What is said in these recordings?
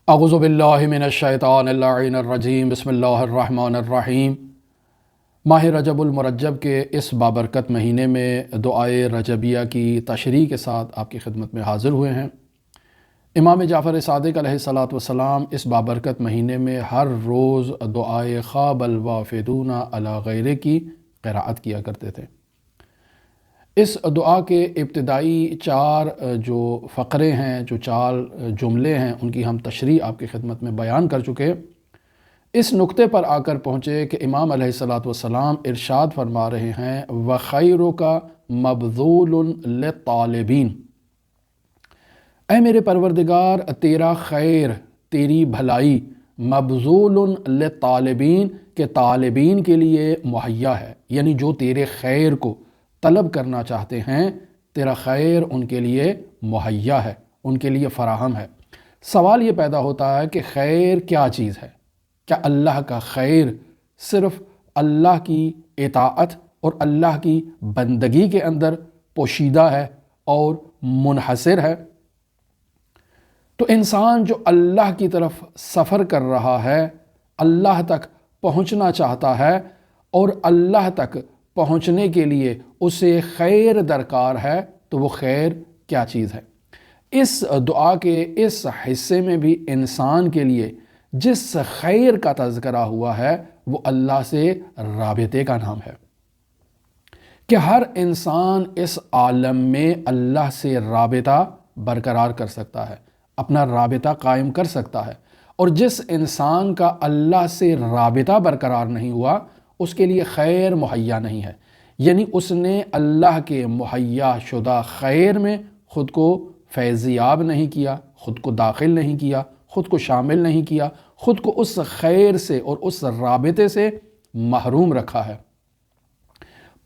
اعوذ باللہ من الشیطان اللعین الرجیم بسم اللہ الرحمن الرحیم۔ ماہ رجب المرجب کے اس بابرکت مہینے میں دعائے رجبیہ کی تشریح کے ساتھ آپ کی خدمت میں حاضر ہوئے ہیں۔ امام جعفر صادق علیہ الصلاۃ والسلام اس بابرکت مہینے میں ہر روز دعائے خواب الوافدون علی غیرہ کی قراءت کیا کرتے تھے۔ اس دعا کے ابتدائی چار جو فقرے ہیں، جو چار جملے ہیں، ان کی ہم تشریح آپ کی خدمت میں بیان کر چکے۔ اس نقطے پر آ کر پہنچے کہ امام علیہ الصلاۃ والسلام ارشاد فرما رہے ہیں وَخَيْرُكَ مَبْذُولٌ لِلطَّالِبِينَ، اے میرے پروردگار تیرا خیر، تیری بھلائی مبذول للطالبین، کہ طالبین کے لیے مہیا ہے، یعنی جو تیرے خیر کو طلب کرنا چاہتے ہیں تیرا خیر ان کے لیے مہیا ہے، ان کے لیے فراہم ہے۔ سوال یہ پیدا ہوتا ہے کہ خیر کیا چیز ہے؟ کیا اللہ کا خیر صرف اللہ کی اطاعت اور اللہ کی بندگی کے اندر پوشیدہ ہے اور منحصر ہے؟ تو انسان جو اللہ کی طرف سفر کر رہا ہے، اللہ تک پہنچنا چاہتا ہے اور اللہ تک پہنچنے کے لیے اسے خیر درکار ہے، تو وہ خیر کیا چیز ہے؟ اس دعا کے اس حصے میں بھی انسان کے لیے جس خیر کا تذکرہ ہوا ہے وہ اللہ سے رابطے کا نام ہے، کہ ہر انسان اس عالم میں اللہ سے رابطہ برقرار کر سکتا ہے، اپنا رابطہ قائم کر سکتا ہے، اور جس انسان کا اللہ سے رابطہ برقرار نہیں ہوا اس کے لیے خیر مہیا نہیں ہے، یعنی اس نے اللہ کے مہیا شدہ خیر میں خود کو فیضیاب نہیں کیا، خود کو داخل نہیں کیا، خود کو شامل نہیں کیا، خود کو اس خیر سے اور اس رابطے سے محروم رکھا ہے۔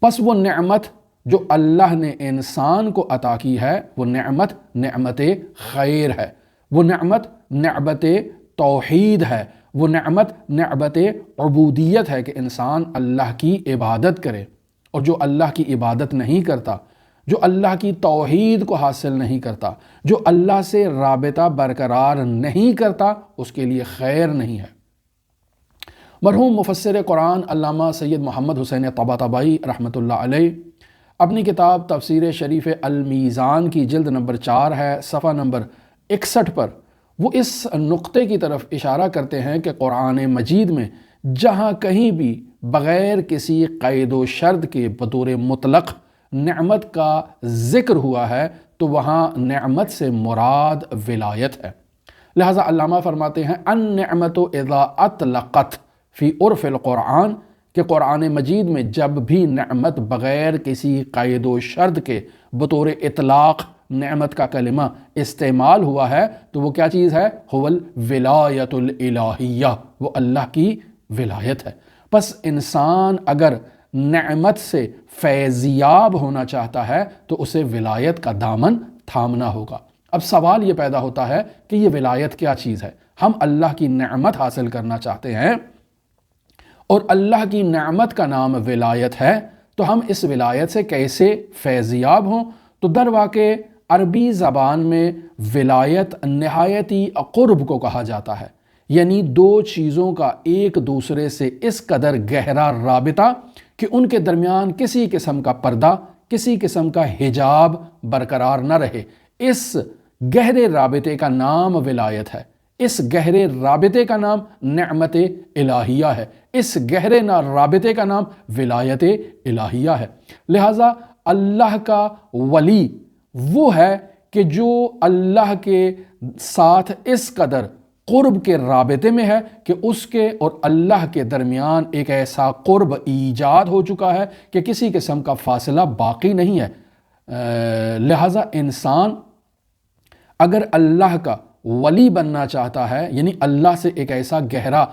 پس وہ نعمت جو اللہ نے انسان کو عطا کی ہے وہ نعمت نعمت خیر ہے، وہ نعمت نعمت توحید ہے، وہ نعمت نعمت عبودیت ہے کہ انسان اللہ کی عبادت کرے، اور جو اللہ کی عبادت نہیں کرتا، جو اللہ کی توحید کو حاصل نہیں کرتا، جو اللہ سے رابطہ برقرار نہیں کرتا، اس کے لیے خیر نہیں ہے۔ مرحوم مفسر قرآن علامہ سید محمد حسین طباطبائی رحمۃ اللہ علیہ اپنی کتاب تفسیر شریف المیزان کی جلد نمبر 4 ہے، صفحہ نمبر 61 پر وہ اس نقطے کی طرف اشارہ کرتے ہیں کہ قرآن مجید میں جہاں کہیں بھی بغیر کسی قید و شرط کے بطور مطلق نعمت کا ذکر ہوا ہے تو وہاں نعمت سے مراد ولایت ہے۔ لہٰذا علامہ فرماتے ہیں النعمت اذا اطلقت فی عرف القرآن، کہ قرآن مجید میں جب بھی نعمت بغیر کسی قید و شرط کے بطور اطلاق نعمت کا کلمہ استعمال ہوا ہے تو وہ کیا چیز ہے؟ هو الولایت الالہیہ، وہ اللہ کی ولایت ہے۔ پس انسان اگر نعمت سے فیضیاب ہونا چاہتا ہے تو اسے ولایت کا دامن تھامنا ہوگا۔ اب سوال یہ پیدا ہوتا ہے کہ یہ ولایت کیا چیز ہے؟ ہم اللہ کی نعمت حاصل کرنا چاہتے ہیں اور اللہ کی نعمت کا نام ولایت ہے، تو ہم اس ولایت سے کیسے فیضیاب ہوں؟ تو در واقع عربی زبان میں ولایت نہایتی قرب کو کہا جاتا ہے، یعنی دو چیزوں کا ایک دوسرے سے اس قدر گہرا رابطہ کہ ان کے درمیان کسی قسم کا پردہ، کسی قسم کا حجاب برقرار نہ رہے۔ اس گہرے رابطے کا نام ولایت ہے، اس گہرے رابطے کا نام نعمت الہیہ ہے، اس گہرے رابطے کا نام ولایت الہیہ ہے۔ لہٰذا اللہ کا ولی وہ ہے کہ جو اللہ کے ساتھ اس قدر قرب کے رابطے میں ہے کہ اس کے اور اللہ کے درمیان ایک ایسا قرب ایجاد ہو چکا ہے کہ کسی قسم کا فاصلہ باقی نہیں ہے۔ لہٰذا انسان اگر اللہ کا ولی بننا چاہتا ہے، یعنی اللہ سے ایک ایسا گہرا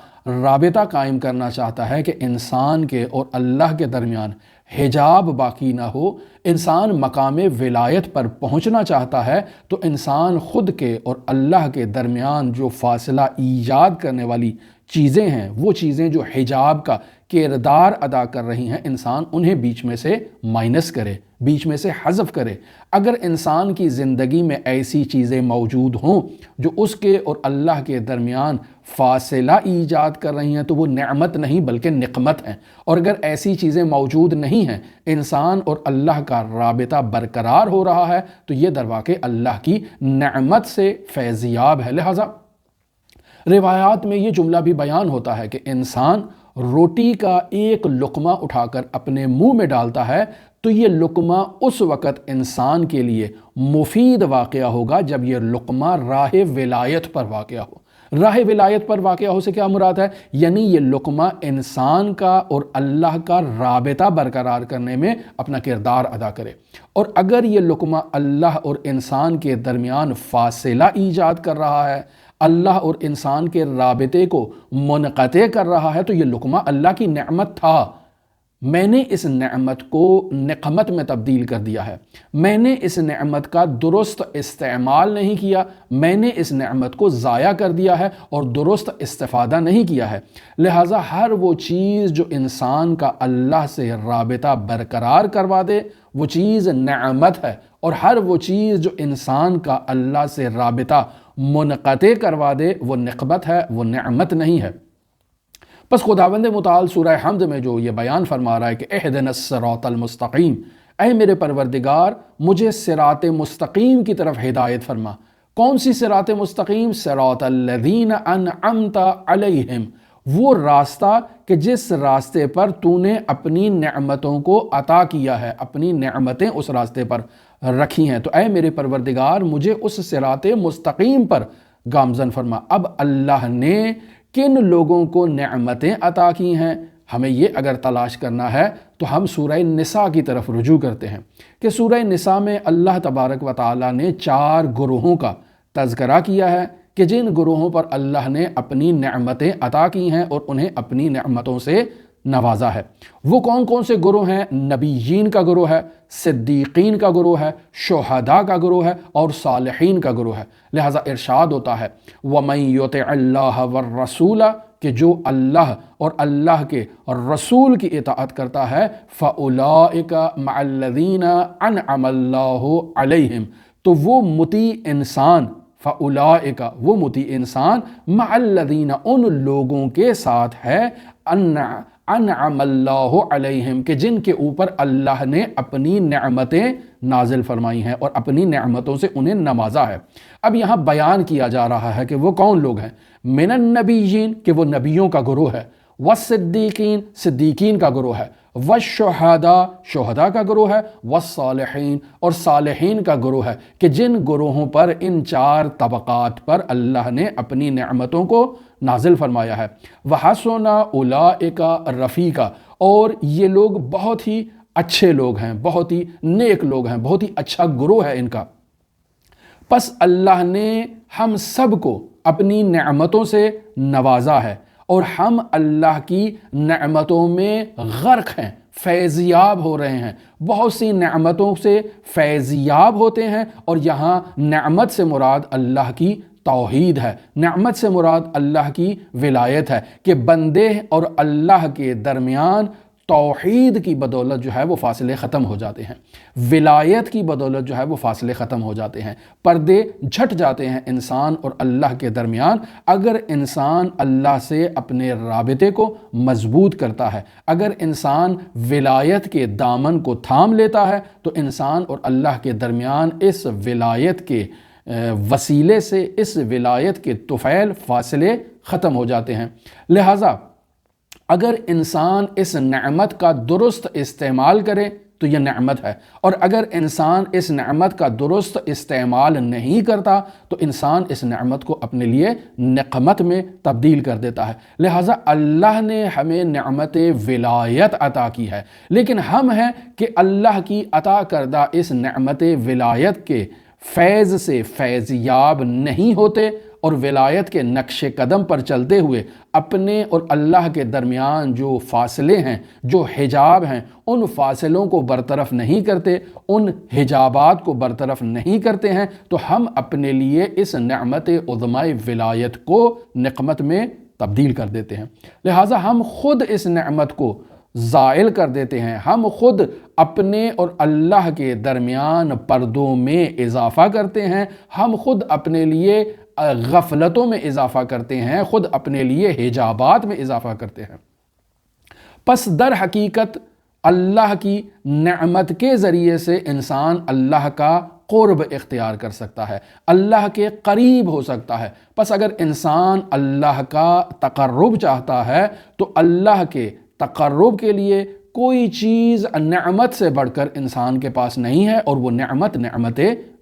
رابطہ قائم کرنا چاہتا ہے کہ انسان کے اور اللہ کے درمیان حجاب باقی نہ ہو، انسان مقام ولایت پر پہنچنا چاہتا ہے، تو انسان خود کے اور اللہ کے درمیان جو فاصلہ ایجاد کرنے والی چیزیں ہیں، وہ چیزیں جو حجاب کا کردار ادا کر رہی ہیں، انسان انہیں بیچ میں سے مائنس کرے، بیچ میں سے حذف کرے۔ اگر انسان کی زندگی میں ایسی چیزیں موجود ہوں جو اس کے اور اللہ کے درمیان فاصلہ ایجاد کر رہی ہیں تو وہ نعمت نہیں بلکہ نقمت ہیں، اور اگر ایسی چیزیں موجود نہیں ہیں، انسان اور اللہ کا رابطہ برقرار ہو رہا ہے، تو یہ در واقع اللہ کی نعمت سے فیضیاب ہے۔ لہٰذا روایات میں یہ جملہ بھی بیان ہوتا ہے کہ انسان روٹی کا ایک لقمہ اٹھا کر اپنے منہ میں ڈالتا ہے تو یہ لقمہ اس وقت انسان کے لیے مفید واقعہ ہوگا جب یہ لقمہ راہ ولایت پر واقعہ ہو۔ راہ ولایت پر واقعہ ہو سے کیا مراد ہے؟ یعنی یہ لقمہ انسان کا اور اللہ کا رابطہ برقرار کرنے میں اپنا کردار ادا کرے، اور اگر یہ لقمہ اللہ اور انسان کے درمیان فاصلہ ایجاد کر رہا ہے، اللہ اور انسان کے رابطے کو منقطع کر رہا ہے، تو یہ لقمہ اللہ کی نعمت تھا، میں نے اس نعمت کو نقمت میں تبدیل کر دیا ہے، میں نے اس نعمت کا درست استعمال نہیں کیا، میں نے اس نعمت کو ضائع کر دیا ہے اور درست استفادہ نہیں کیا ہے۔ لہٰذا ہر وہ چیز جو انسان کا اللہ سے رابطہ برقرار کروا دے وہ چیز نعمت ہے، اور ہر وہ چیز جو انسان کا اللہ سے رابطہ منقطع کروا دے وہ نقمت ہے، وہ نعمت نہیں ہے۔ پس خداوند متعال سورہ حمد میں جو یہ بیان فرما رہا ہے کہ اہدنا الصراط المستقیم، اے میرے پروردگار مجھے صراط مستقیم کی طرف ہدایت فرما۔ کون سی صراط مستقیم؟ صراط الذین انعمت علیہم، وہ راستہ کہ جس راستے پر تو نے اپنی نعمتوں کو عطا کیا ہے، اپنی نعمتیں اس راستے پر رکھی ہیں، تو اے میرے پروردگار مجھے اس صراط مستقیم پر گامزن فرما۔ اب اللہ نے کن لوگوں کو نعمتیں عطا کی ہیں، ہمیں یہ اگر تلاش کرنا ہے تو ہم سورہ نساء کی طرف رجوع کرتے ہیں کہ سورہ نساء میں اللہ تبارک و تعالی نے 4 گروہوں کا تذکرہ کیا ہے کہ جن گروہوں پر اللہ نے اپنی نعمتیں عطا کی ہیں اور انہیں اپنی نعمتوں سے نوازا ہے۔ وہ کون کون سے گروہ ہیں؟ نبیین کا گروہ ہے، صدیقین کا گروہ ہے، شہداء کا گروہ ہے اور صالحین کا گروہ ہے۔ لہٰذا ارشاد ہوتا ہے وَمَن يُطِعِ اللَّهَ وَالرَّسُولَ، کہ جو اللہ اور اللہ کے رسول کی اطاعت کرتا ہے، فَأُولَئِكَ مَعَ الَّذِينَ أَنْعَمَ اللَّهُ عَلَيْهِمْ، تو وہ مطیع انسان، فَأُولَئِكَ وہ مطیع انسان، مَعَ الَّذِينَ ان لوگوں کے ساتھ ہے، انعم اللہ علیہم کہ جن کے اوپر اللہ نے اپنی نعمتیں نازل فرمائی ہیں اور اپنی نعمتوں سے انہیں نوازا ہے۔ اب یہاں بیان کیا جا رہا ہے کہ وہ کون لوگ ہیں۔ من النبیین، کہ وہ نبیوں کا گروہ ہے، والصدیقین، صدیقین کا گروہ ہے، والشہداء، شہداء کا گروہ ہے، والصالحین، اور صالحین کا گروہ ہے، کہ جن گروہوں پر ان 4 طبقات پر اللہ نے اپنی نعمتوں کو نازل فرمایا ہے۔ وَحَسُنَ أُولَئِكَ رَفِيقًا، اور یہ لوگ بہت ہی اچھے لوگ ہیں، بہت ہی نیک لوگ ہیں، بہت ہی اچھا گروہ ہے ان کا۔ پس اللہ نے ہم سب کو اپنی نعمتوں سے نوازا ہے اور ہم اللہ کی نعمتوں میں غرق ہیں، فیضیاب ہو رہے ہیں، بہت سی نعمتوں سے فیضیاب ہوتے ہیں، اور یہاں نعمت سے مراد اللہ کی توحید ہے، نعمت سے مراد اللہ کی ولایت ہے کہ بندے اور اللہ کے درمیان توحید کی بدولت جو ہے وہ فاصلے ختم ہو جاتے ہیں، ولایت کی بدولت جو ہے وہ فاصلے ختم ہو جاتے ہیں، پردے جھٹ جاتے ہیں انسان اور اللہ کے درمیان۔ اگر انسان اللہ سے اپنے رابطے کو مضبوط کرتا ہے، اگر انسان ولایت کے دامن کو تھام لیتا ہے، تو انسان اور اللہ کے درمیان اس ولایت کے وسیلے سے، اس ولایت کے طفیل فاصلے ختم ہو جاتے ہیں۔ لہٰذا اگر انسان اس نعمت کا درست استعمال کرے تو یہ نعمت ہے، اور اگر انسان اس نعمت کا درست استعمال نہیں کرتا تو انسان اس نعمت کو اپنے لیے نقمت میں تبدیل کر دیتا ہے۔ لہٰذا اللہ نے ہمیں نعمت ولایت عطا کی ہے، لیکن ہم ہیں کہ اللہ کی عطا کردہ اس نعمت ولایت کے فیض سے فیضیاب نہیں ہوتے، اور ولایت کے نقش قدم پر چلتے ہوئے اپنے اور اللہ کے درمیان جو فاصلے ہیں، جو حجاب ہیں، ان فاصلوں کو برطرف نہیں کرتے، ان حجابات کو برطرف نہیں کرتے ہیں، تو ہم اپنے لیے اس نعمت عظمائے ولایت کو نقمت میں تبدیل کر دیتے ہیں۔ لہٰذا ہم خود اس نعمت کو زائل کر دیتے ہیں، ہم خود اپنے اور اللہ کے درمیان پردوں میں اضافہ کرتے ہیں، ہم خود اپنے لیے غفلتوں میں اضافہ کرتے ہیں، خود اپنے لیے حجابات میں اضافہ کرتے ہیں۔ پس در حقیقت اللہ کی نعمت کے ذریعے سے انسان اللہ کا قرب اختیار کر سکتا ہے، اللہ کے قریب ہو سکتا ہے۔ پس اگر انسان اللہ کا تقرب چاہتا ہے تو اللہ کے تقرب کے لیے کوئی چیز نعمت سے بڑھ کر انسان کے پاس نہیں ہے، اور وہ نعمت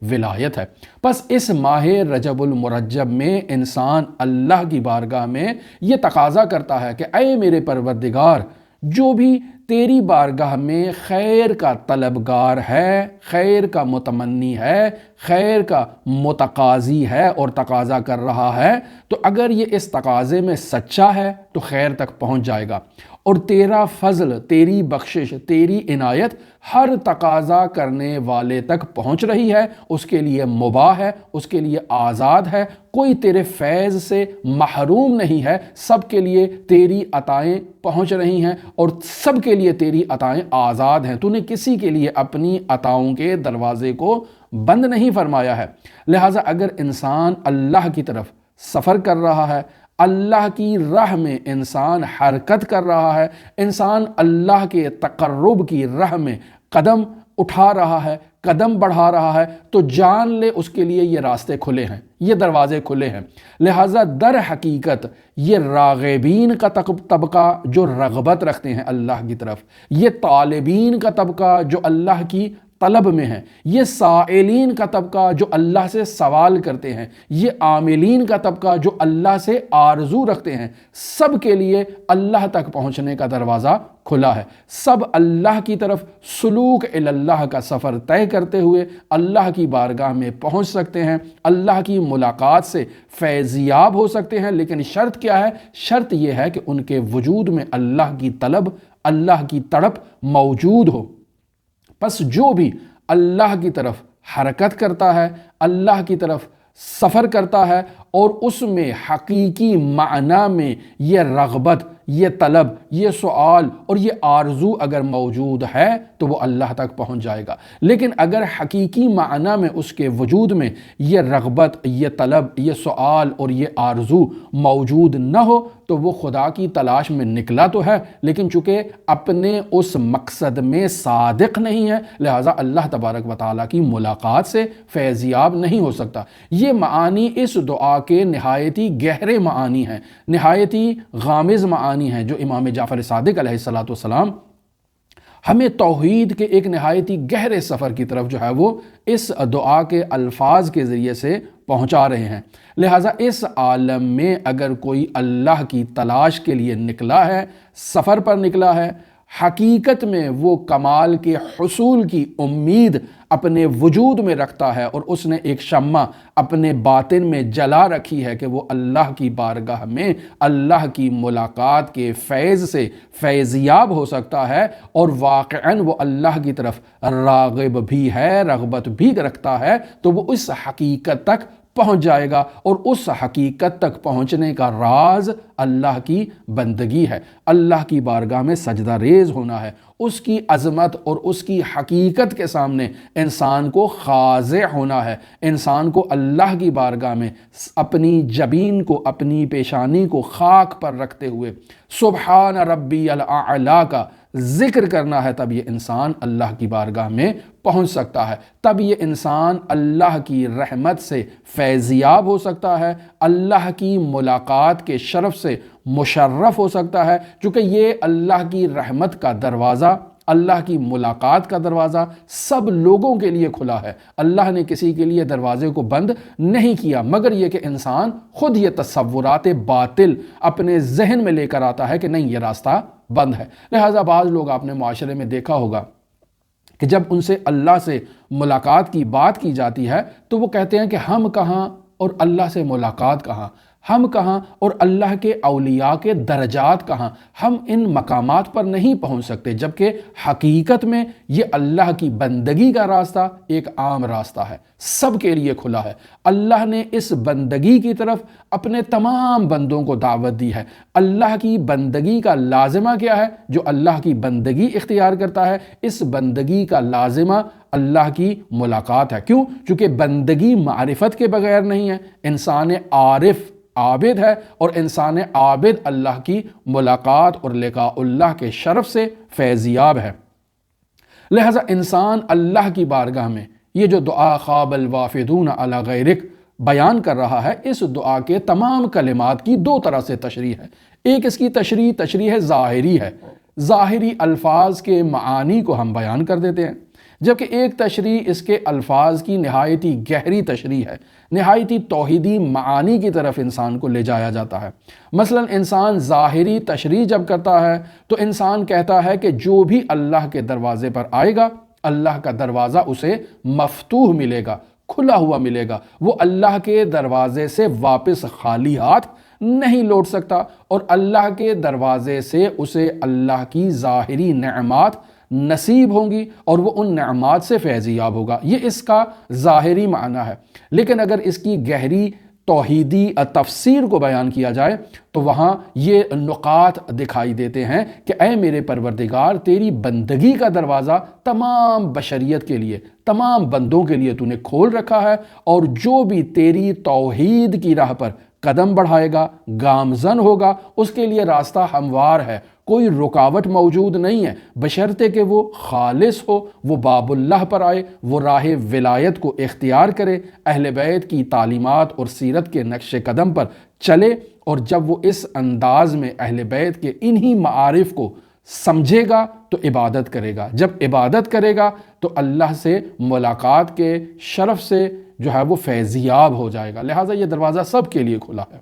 ولایت ہے۔ پس اس ماہ رجب المرجب میں انسان اللہ کی بارگاہ میں یہ تقاضا کرتا ہے کہ اے میرے پروردگار، جو بھی تیری بارگاہ میں خیر کا طلبگار ہے، خیر کا متمنی ہے، خیر کا متقاضی ہے اور تقاضا کر رہا ہے، تو اگر یہ اس تقاضے میں سچا ہے تو خیر تک پہنچ جائے گا، اور تیرا فضل، تیری بخشش، تیری عنایت ہر تقاضا کرنے والے تک پہنچ رہی ہے، اس کے لیے مباح ہے، اس کے لیے آزاد ہے، کوئی تیرے فیض سے محروم نہیں ہے، سب کے لیے تیری عطائیں پہنچ رہی ہیں اور سب کے لیے تیری عطائیں آزاد ہیں، تو نے کسی کے لیے اپنی عطاؤں کے دروازے کو بند نہیں فرمایا ہے۔ لہٰذا اگر انسان اللہ کی طرف سفر کر رہا ہے، اللہ کی راہ میں انسان حرکت کر رہا ہے، انسان اللہ کے تقرب کی راہ میں قدم اٹھا رہا ہے، قدم بڑھا رہا ہے، تو جان لے اس کے لیے یہ راستے کھلے ہیں، یہ دروازے کھلے ہیں۔ لہٰذا در حقیقت یہ راغبین کا طبقہ جو رغبت رکھتے ہیں اللہ کی طرف، یہ طالبین کا طبقہ جو اللہ کی طلب میں ہیں، یہ سائلین کا طبقہ جو اللہ سے سوال کرتے ہیں، یہ عاملین کا طبقہ جو اللہ سے آرزو رکھتے ہیں، سب کے لیے اللہ تک پہنچنے کا دروازہ کھلا ہے۔ سب اللہ کی طرف سلوک اللہ کا سفر طے کرتے ہوئے اللہ کی بارگاہ میں پہنچ سکتے ہیں، اللہ کی ملاقات سے فیضیاب ہو سکتے ہیں، لیکن شرط کیا ہے؟ شرط یہ ہے کہ ان کے وجود میں اللہ کی طلب، اللہ کی تڑپ موجود ہو۔ پس جو بھی اللہ کی طرف حرکت کرتا ہے، اللہ کی طرف سفر کرتا ہے، اور اس میں حقیقی معنی میں یہ رغبت، یہ طلب، یہ سوال اور یہ آرزو اگر موجود ہے تو وہ اللہ تک پہنچ جائے گا۔ لیکن اگر حقیقی معنی میں اس کے وجود میں یہ رغبت، یہ طلب، یہ سوال اور یہ آرزو موجود نہ ہو تو وہ خدا کی تلاش میں نکلا تو ہے، لیکن چونکہ اپنے اس مقصد میں صادق نہیں ہے، لہٰذا اللہ تبارک و تعالیٰ کی ملاقات سے فیضیاب نہیں ہو سکتا۔ یہ معانی اس دعا کے نہایتی گہرے معانی ہیں، نہایتی غامض معانی ہیں، جو امام جعفر صادق علیہ السلام ہمیں توحید کے ایک نہایتی گہرے سفر کی طرف جو ہے وہ اس دعا کے الفاظ کے ذریعے سے پہنچا رہے ہیں۔ لہٰذا اس عالم میں اگر کوئی اللہ کی تلاش کے لیے نکلا ہے، سفر پر نکلا ہے، حقیقت میں وہ کمال کے حصول کی امید اپنے وجود میں رکھتا ہے، اور اس نے ایک شمع اپنے باطن میں جلا رکھی ہے کہ وہ اللہ کی بارگاہ میں اللہ کی ملاقات کے فیض سے فیضیاب ہو سکتا ہے، اور واقعاً وہ اللہ کی طرف راغب بھی ہے، رغبت بھی رکھتا ہے، تو وہ اس حقیقت تک پہنچ جائے گا، اور اس حقیقت تک پہنچنے کا راز اللہ کی بندگی ہے، اللہ کی بارگاہ میں سجدہ ریز ہونا ہے، اس کی عظمت اور اس کی حقیقت کے سامنے انسان کو خاضع ہونا ہے، انسان کو اللہ کی بارگاہ میں اپنی جبین کو، اپنی پیشانی کو خاک پر رکھتے ہوئے سبحان ربی الاعلیٰ کا ذکر کرنا ہے، تب یہ انسان اللہ کی بارگاہ میں پہنچ سکتا ہے، تب یہ انسان اللہ کی رحمت سے فیضیاب ہو سکتا ہے، اللہ کی ملاقات کے شرف سے مشرف ہو سکتا ہے، چونکہ یہ اللہ کی رحمت کا دروازہ، اللہ کی ملاقات کا دروازہ سب لوگوں کے لیے کھلا ہے۔ اللہ نے کسی کے لیے دروازے کو بند نہیں کیا، مگر یہ کہ انسان خود یہ تصورات باطل اپنے ذہن میں لے کر آتا ہے کہ نہیں، یہ راستہ بند ہے۔ لہٰذا بعض لوگ آپ نے معاشرے میں دیکھا ہوگا کہ جب ان سے اللہ سے ملاقات کی بات کی جاتی ہے تو وہ کہتے ہیں کہ ہم کہاں اور اللہ سے ملاقات کہاں، ہم کہاں اور اللہ کے اولیاء کے درجات کہاں؟ ہم ان مقامات پر نہیں پہنچ سکتے، جبکہ حقیقت میں یہ اللہ کی بندگی کا راستہ ایک عام راستہ ہے، سب کے لیے کھلا ہے۔ اللہ نے اس بندگی کی طرف اپنے تمام بندوں کو دعوت دی ہے۔ اللہ کی بندگی کا لازمہ کیا ہے؟ جو اللہ کی بندگی اختیار کرتا ہے، اس بندگی کا لازمہ اللہ کی ملاقات ہے۔ کیوں؟ چونکہ بندگی معرفت کے بغیر نہیں ہے۔ انسان عارف عابد ہے، اور انسان عابد اللہ کی ملاقات اور لقاء اللہ کے شرف سے فیضیاب ہے۔ لہذا انسان اللہ کی بارگاہ میں یہ جو دعا خواب الوافدون علی غیرک بیان کر رہا ہے، اس دعا کے تمام کلمات کی دو طرح سے تشریح ہے۔ ایک اس کی تشریح ظاہری ہے، ظاہری الفاظ کے معانی کو ہم بیان کر دیتے ہیں، جبکہ ایک تشریح اس کے الفاظ کی نہایتی گہری تشریح ہے، نہایتی توحیدی معانی کی طرف انسان کو لے جایا جاتا ہے۔ مثلا انسان ظاہری تشریح جب کرتا ہے تو انسان کہتا ہے کہ جو بھی اللہ کے دروازے پر آئے گا، اللہ کا دروازہ اسے مفتوح ملے گا، کھلا ہوا ملے گا، وہ اللہ کے دروازے سے واپس خالی ہاتھ نہیں لوٹ سکتا، اور اللہ کے دروازے سے اسے اللہ کی ظاہری نعمات نصیب ہوں گی اور وہ ان نعمات سے فیضیاب ہوگا۔ یہ اس کا ظاہری معنی ہے، لیکن اگر اس کی گہری توحیدی تفسیر کو بیان کیا جائے تو وہاں یہ نقاط دکھائی دیتے ہیں کہ اے میرے پروردگار، تیری بندگی کا دروازہ تمام بشریت کے لیے، تمام بندوں کے لیے تو نے کھول رکھا ہے، اور جو بھی تیری توحید کی راہ پر قدم بڑھائے گا، گامزن ہوگا، اس کے لیے راستہ ہموار ہے، کوئی رکاوٹ موجود نہیں ہے، بشرطے کہ وہ خالص ہو، وہ باب اللہ پر آئے، وہ راہ ولایت کو اختیار کرے، اہل بیت کی تعلیمات اور سیرت کے نقش قدم پر چلے، اور جب وہ اس انداز میں اہل بیت کے انہی معارف کو سمجھے گا تو عبادت کرے گا، جب عبادت کرے گا تو اللہ سے ملاقات کے شرف سے جو ہے وہ فیضیاب ہو جائے گا۔ لہٰذا یہ دروازہ سب کے لیے کھلا ہے۔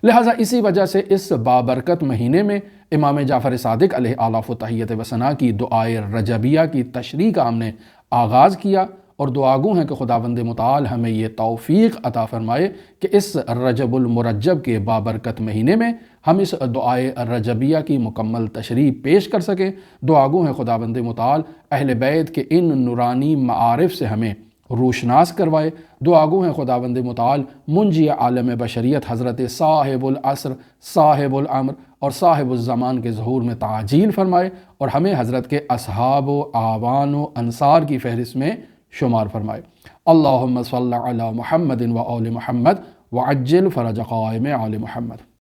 لہٰذا اسی وجہ سے اس بابرکت مہینے میں امام جعفر صادق علیہ آلاف و تحیت و ثنا کی دعائے رجبیہ کی تشریح کا ہم نے آغاز کیا، اور دعاگو ہیں کہ خداوند متعال ہمیں یہ توفیق عطا فرمائے کہ اس رجب المرجب کے بابرکت مہینے میں ہم اس دعائے رجبیہ کی مکمل تشریح پیش کر سکیں۔ دعاگو ہیں خداوند متعال اہل بیت کے ان نورانی معارف سے ہمیں روشناس کروائے۔ دعاگو ہیں خداوند متعال منجی عالم بشریت حضرت صاحب العصر، صاحب الامر اور صاحب الزمان کے ظہور میں تعجیل فرمائے، اور ہمیں حضرت کے اصحاب و اعوان و انصار کی فہرست میں شمار فرمائے۔ اللہم صلی علی محمد و آل محمد وعجل فرج قائم آل محمد۔